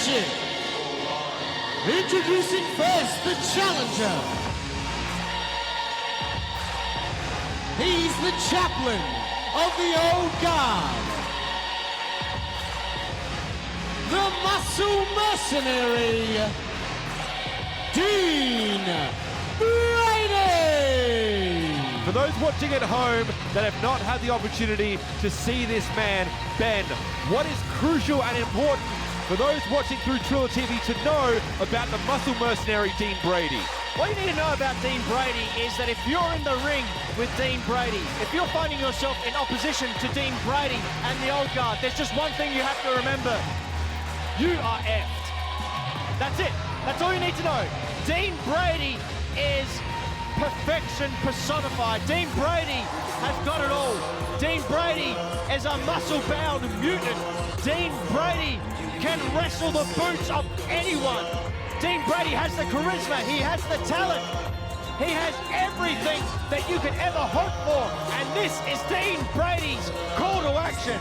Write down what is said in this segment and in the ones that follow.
Championship. Introducing first the challenger. He's the chaplain of the old guard. The muscle mercenary, Dean Brady. For those watching at home that have not had the opportunity to see this man, Ben, what is crucial and important for those watching through Triller TV to know about the muscle mercenary Dean Brady? What you need to know about Dean Brady is that if you're in the ring with Dean Brady, if you're finding yourself in opposition to Dean Brady and the old guard, there's just one thing you have to remember. You are effed. That's it. That's all you need to know. Dean Brady is perfection personified. Dean Brady has got it all. Dean Brady is a muscle-bound mutant. Dean Brady can wrestle the boots of anyone. Dean Brady has the charisma, he has the talent, he has everything that you could ever hope for, and this is Dean Brady's call to action.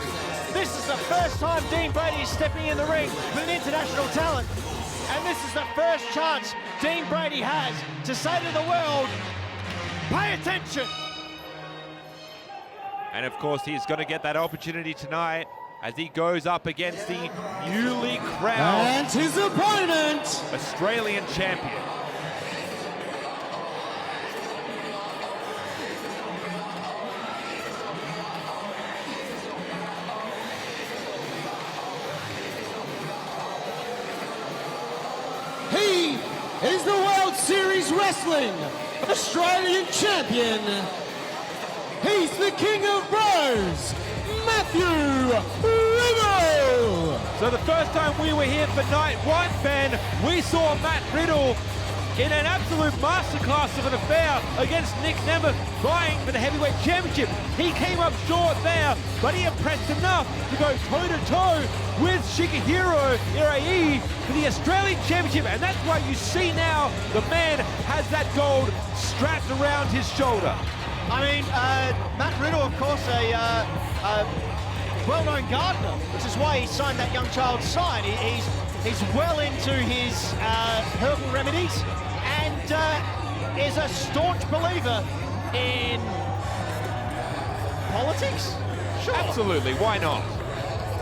This is the first time Dean Brady is stepping in the ring with an international talent, and this is the first chance Dean Brady has to say to the world, pay attention. And of course, he's going to get that opportunity tonight as he goes up against the newly crowned And his opponent, Australian champion. he is the World Series Wrestling Australian champion. He's the King of Bros, Matthew Riddle. So the first time we were here for night one, Ben, we saw Matt Riddle in an absolute masterclass of an affair against Nick Nemeth, vying for the heavyweight championship. He came up short there, but he impressed enough to go toe-to-toe with Shigehiro Irai for the Australian championship, and that's why you see now the man has that gold strapped around his shoulder. I mean, Matt Riddle, of course, a well-known gardener, which is why he signed that young child's sign. He's well into his herbal remedies and is a staunch believer in politics. Sure. Absolutely, why not?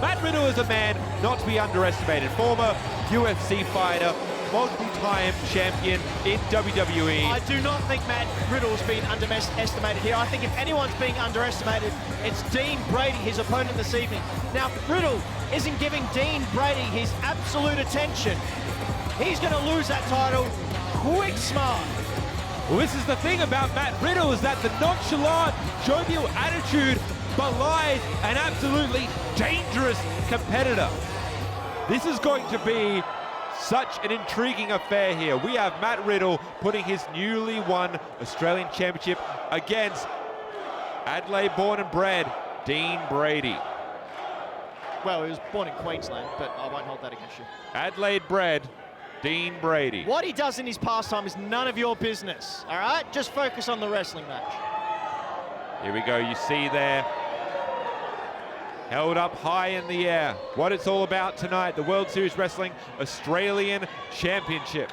Matt Riddle is a man not to be underestimated. Former UFC fighter, multiple-time champion in WWE. I do not think Matt Riddle's been underestimated here. I think if anyone's being underestimated, it's Dean Brady, his opponent this evening. Now, if Riddle isn't giving Dean Brady his absolute attention, he's going to lose that title quick smart. Well, this is the thing about Matt Riddle, is that the nonchalant, jovial attitude belies an absolutely dangerous competitor. This is going to be such an intriguing affair here. We have Matt Riddle putting his newly won Australian Championship against Adelaide born and bred Dean Brady. Well, he was born in Queensland, but I won't hold that against you. Adelaide bred Dean Brady. What he does in his pastime is none of your business, all right? Just focus on the wrestling match. Here we go, you see there, held up high in the air. What it's all about tonight, the World Series Wrestling Australian Championship.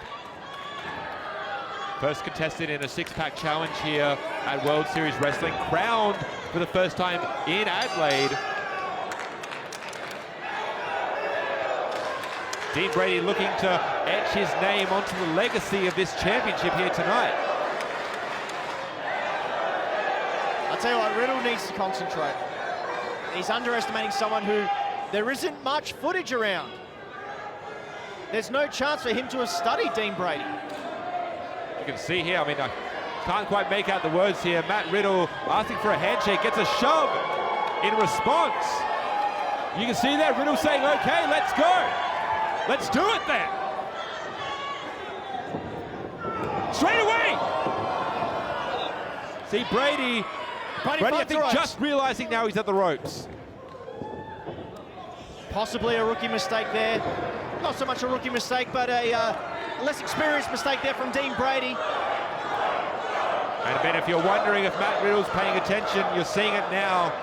First contested in a six-pack challenge here at World Series Wrestling, crowned for the first time in Adelaide. Dean Brady looking to etch his name onto the legacy of this championship here tonight. I'll tell you what, Riddle needs to concentrate. He's underestimating someone who there isn't much footage around. There's no chance for him to have studied Dean Brady. You can see here, I mean, I can't quite make out the words here. Matt Riddle asking for a handshake, gets a shove in response. You can see there, Riddle saying, okay, let's go. Let's do it then. Straight away. See, Brady I think just realizing now he's at the ropes. Possibly a rookie mistake there. Not so much a rookie mistake, but a less experienced mistake there from Dean Brady. And Ben, if you're wondering if Matt Riddle's paying attention, you're seeing it now.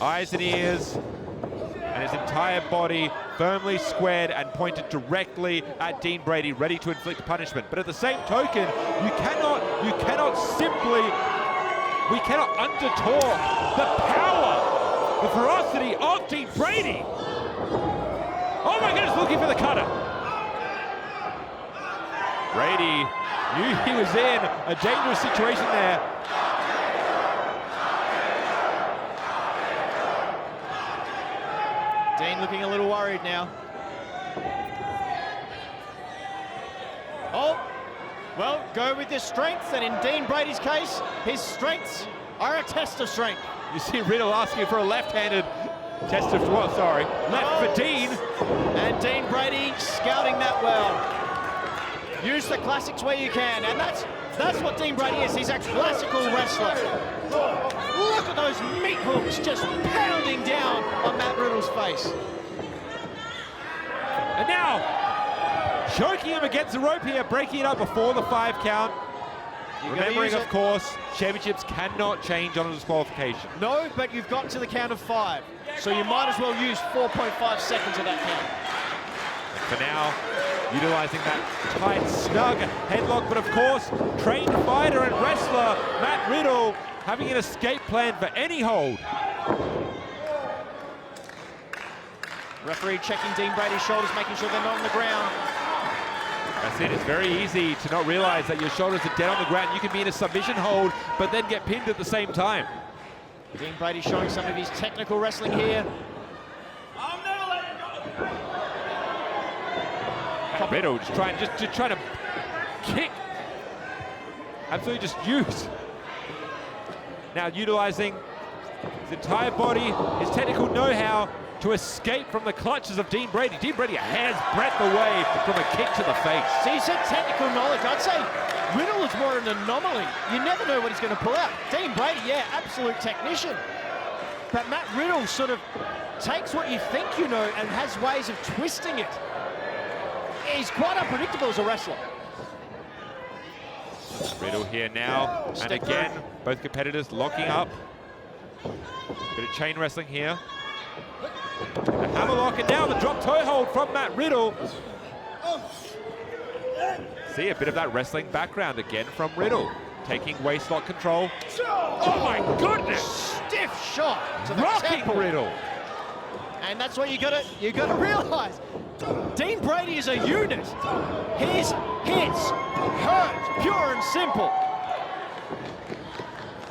Eyes and ears. and his entire body firmly squared and pointed directly at Dean Brady, ready to inflict punishment. But at the same token, we cannot undertalk the power, the ferocity of Dean Brady. Oh my goodness, looking for the cutter. Brady knew he was in a dangerous situation there. Dean looking a little worried now. Oh, well, go with your strengths, and in Dean Brady's case, his strengths are a test of strength. You see Riddle asking for a left-handed test of, well, sorry, left for Dean. And Dean Brady scouting that well. Use the classics where you can, and that's what Dean Brady is. He's a classical wrestler. Look at those meat hooks just pounding down on Matt Riddle's face. And now, choking him against the rope here, breaking it up before the 5 count. Remembering, of course, championships cannot change on a disqualification. No, but you've got to the count of 5. So you might as well use 4.5 seconds of that count. For now, utilizing that tight, snug headlock, but of course, trained fighter and wrestler Matt Riddle having an escape plan for any hold. Referee checking Dean Brady's shoulders, making sure they're not on the ground. That's it, it's very easy to not realize that your shoulders are dead on the ground. You can be in a submission hold, but then get pinned at the same time. Dean Brady showing some of his technical wrestling here. Riddle just trying to kick. Absolutely just use. Now utilizing his entire body, his technical know-how to escape from the clutches of Dean Brady. Dean Brady a hair's breadth away from a kick to the face. See, you said technical knowledge. I'd say Riddle is more an anomaly. You never know what he's going to pull out. Dean Brady, yeah, absolute technician. But Matt Riddle sort of takes what you think you know and has ways of twisting it. He's quite unpredictable as a wrestler. Riddle here now, and again, both competitors locking up. Bit of chain wrestling here. The hammerlock, and now the drop toe hold from Matt Riddle. See a bit of that wrestling background again from Riddle, taking waistlock control. Oh my goodness! Stiff shot to the rocking temple. Riddle. And that's what you gotta realize. Dean Brady is a unit. His hits hurt, pure and simple.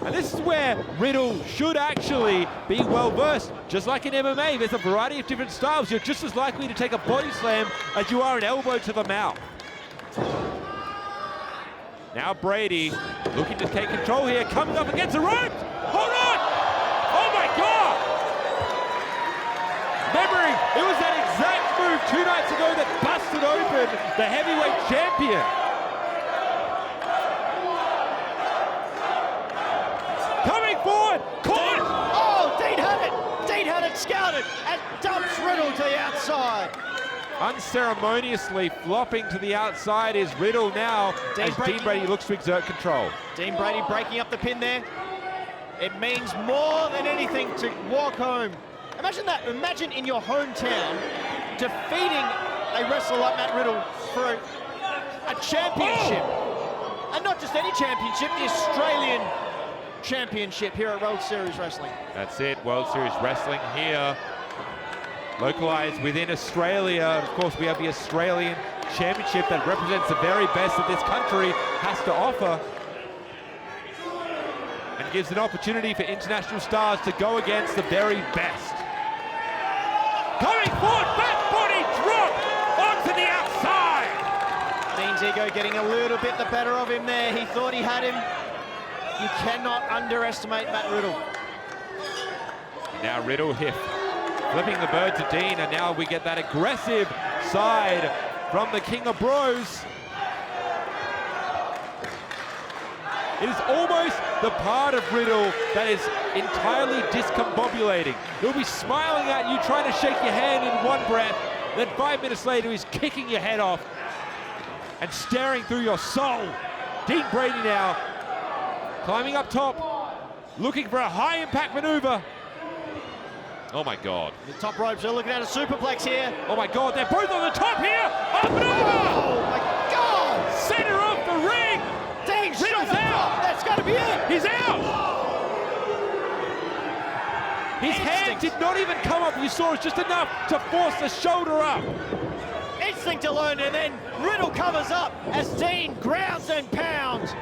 And this is where Riddle should actually be well versed. Just like in MMA, there's a variety of different styles. You're just as likely to take a body slam as you are an elbow to the mouth. Now Brady looking to take control here, coming up against the rope. Hold on! Oh my God! Remembering, it was that exact move 2 nights ago that busted open the heavyweight champion. Coming forward, caught! Oh, Dean had it! Dean had it scouted and dumps Riddle to the outside. Unceremoniously flopping to the outside is Riddle now as Dean Brady looks to exert control. Dean Brady breaking up the pin there. It means more than anything to walk home. Imagine that. Imagine in your hometown defeating a wrestler like Matt Riddle for a championship. Oh. And not just any championship, the Australian Championship here at World Series Wrestling. That's it, World Series Wrestling here. Localized within Australia. Of course, we have the Australian Championship that represents the very best that this country has to offer. And gives an opportunity for international stars to go against the very best. Coming forward, back body drop onto the outside. Dean's ego getting a little bit the better of him there. He thought he had him. You cannot underestimate Matt Riddle. Now Riddle here, flipping the bird to Dean, and now we get that aggressive side from the King of Bros. It is almost the part of Riddle that is entirely discombobulating. He'll be smiling at you, trying to shake your hand in one breath, then 5 minutes later he's kicking your head off and staring through your soul. Dean Brady now, climbing up top, looking for a high impact maneuver. Oh my God. The top ropes are looking at a superplex here. Oh my God, they're both on the top here. Up and over. Oh my God! Center of the ring. Dang, Riddle's out. That's got to be it. He's out. His hand did not even come up. You saw it's just enough to force the shoulder up. Instinct alone, and then Riddle covers up as Dean grounds and pounds.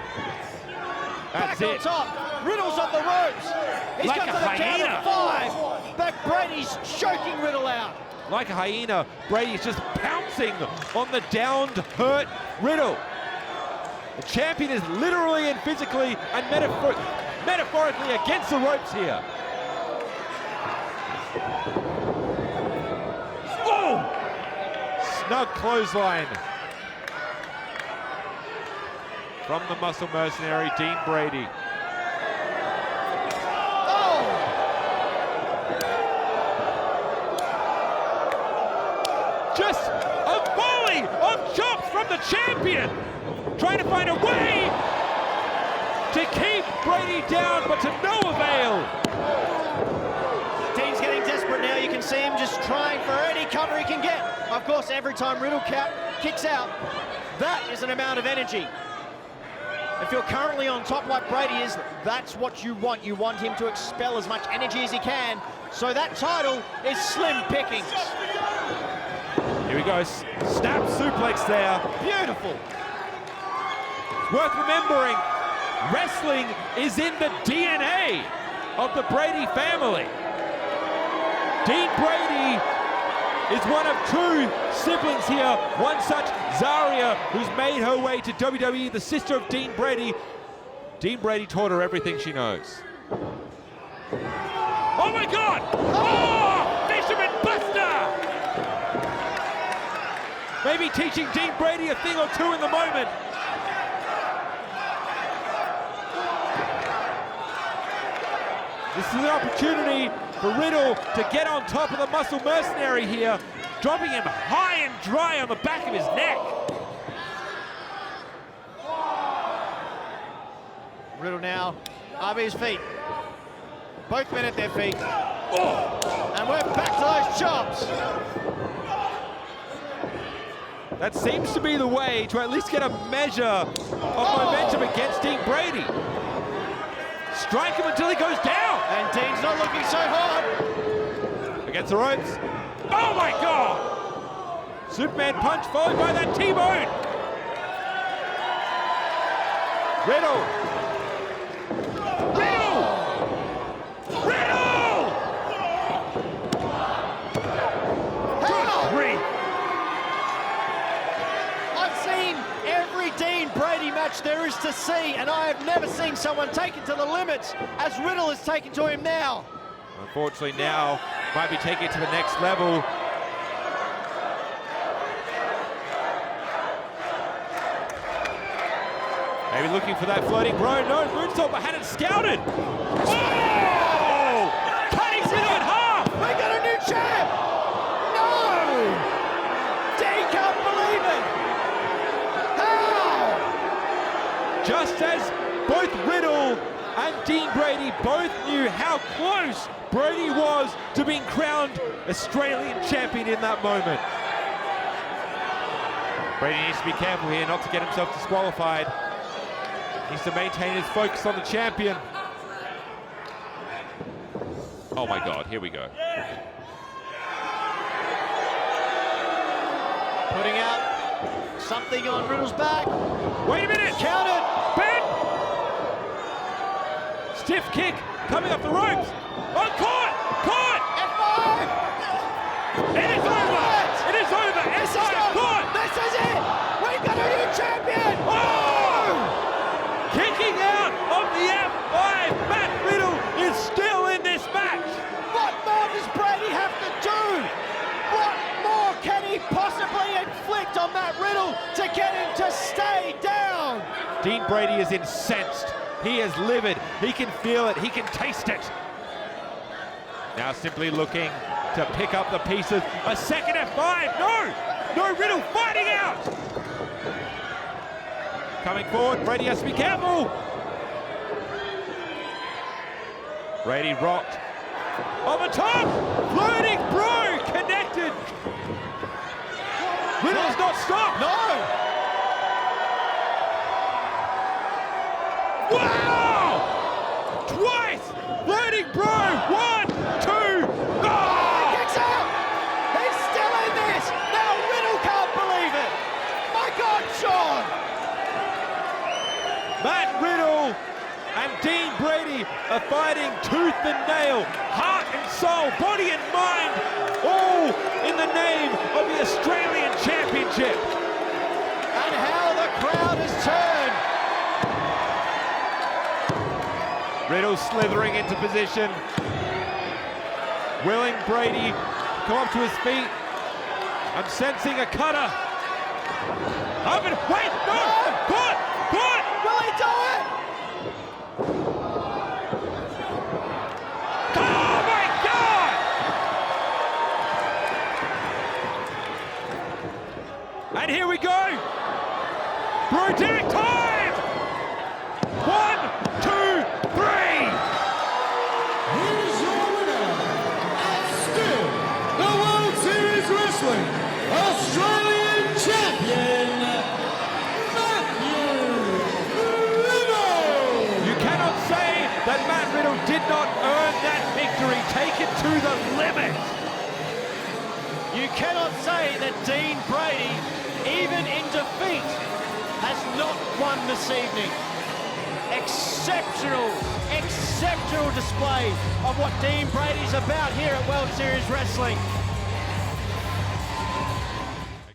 That's Back on it. top. Riddle's on the ropes. He's Like got a to the count hyena. of 5. But Brady's choking Riddle out. Like a hyena, Brady's just pouncing on the downed, hurt Riddle. The champion is literally and physically and metaphorically against the ropes here. Oh! Snug clothesline from the muscle mercenary, Dean Brady. Oh! Just a volley of chops from the champion, trying to find a way to keep Brady down, but to no avail. Dean's getting desperate now. You can see him just trying for any cover he can get. Of course, every time Riddle kicks out, that is an amount of energy. If you're currently on top like Brady is, that's what you want. You want him to expel as much energy as he can. So that title is slim pickings. Here we go, snap suplex there. Beautiful. It's worth remembering, wrestling is in the DNA of the Brady family. Dean Brady is one of 2 siblings here. One such, Zaria, who's made her way to WWE, the sister of Dean Brady. Dean Brady taught her everything she knows. Oh my God! Oh! Fisherman Buster! Maybe teaching Dean Brady a thing or two in the moment. This is an opportunity for Riddle to get on top of the muscle mercenary here, dropping him high and dry on the back of his neck. Riddle now up his feet. Both men at their feet. Oh. And we're back to those chops. That seems to be the way to at least get a measure of momentum against Dean Brady. Strike him until he goes down. And Dean's not looking so hard. Against the ropes. Oh my God! Superman punch followed by that T-bone. Riddle. Riddle! Riddle! Good grief. I've seen every Dean Brady match there is to see, and I have never seen someone take it to the limits as Riddle is taken to him now. Unfortunately now, might be taking it to the next level. Maybe looking for that floating bro. No, moonsault, but had it scouted. Oh! Cutting it in half! We got a new champ! No! Dean can't believe it! How? Just as both Riddle and Dean Brady both knew how close Brady was to being crowned Australian champion in that moment. Brady needs to be careful here not to get himself disqualified. Needs to maintain his focus on the champion. Oh my God, here we go. Putting out something on Riddle's back. Wait a minute! Counted! Ben! Stiff kick coming up the ropes. Oh, caught! Caught! F5! It is over! It is over! S.I. caught! This is it! We've got a new champion! Oh! Kicking out of the F5! Matt Riddle is still in this match! What more does Brady have to do? What more can he possibly inflict on Matt Riddle to get him to stay down? Dean Brady is incensed. He is livid. He can feel it. He can taste it. Now simply looking to pick up the pieces. A second F5. No! No, Riddle fighting out! Coming forward. Brady has to be careful. Brady rocked. Over top, floating bro, connected. Riddle's not stopped. No! Wow! Twice! Floating bro! 1, 2, oh! Kicks out! He's still in this! Now Riddle can't believe it! My God, Sean! Matt Riddle and Dean Brady are fighting tooth and nail, heart and soul, body and mind, all in the name of the Australian Championship. And how the crowd has turned! Riddle slithering into position, willing Brady to come up to his feet. I'm sensing a cutter. Up and wait, no! Caught! Caught! Will he do it? Oh my God! And here we go! Brody time! 1, 2, 3! Here's your winner, and still the World Series Wrestling Australian Champion, Matthew Riddle! You cannot say that Matt Riddle did not earn that victory. Take it to the limit. You cannot say that Dean Brady, even in defeat, has not won this evening. Exceptional, exceptional display of what Dean Brady's about here at World Series Wrestling.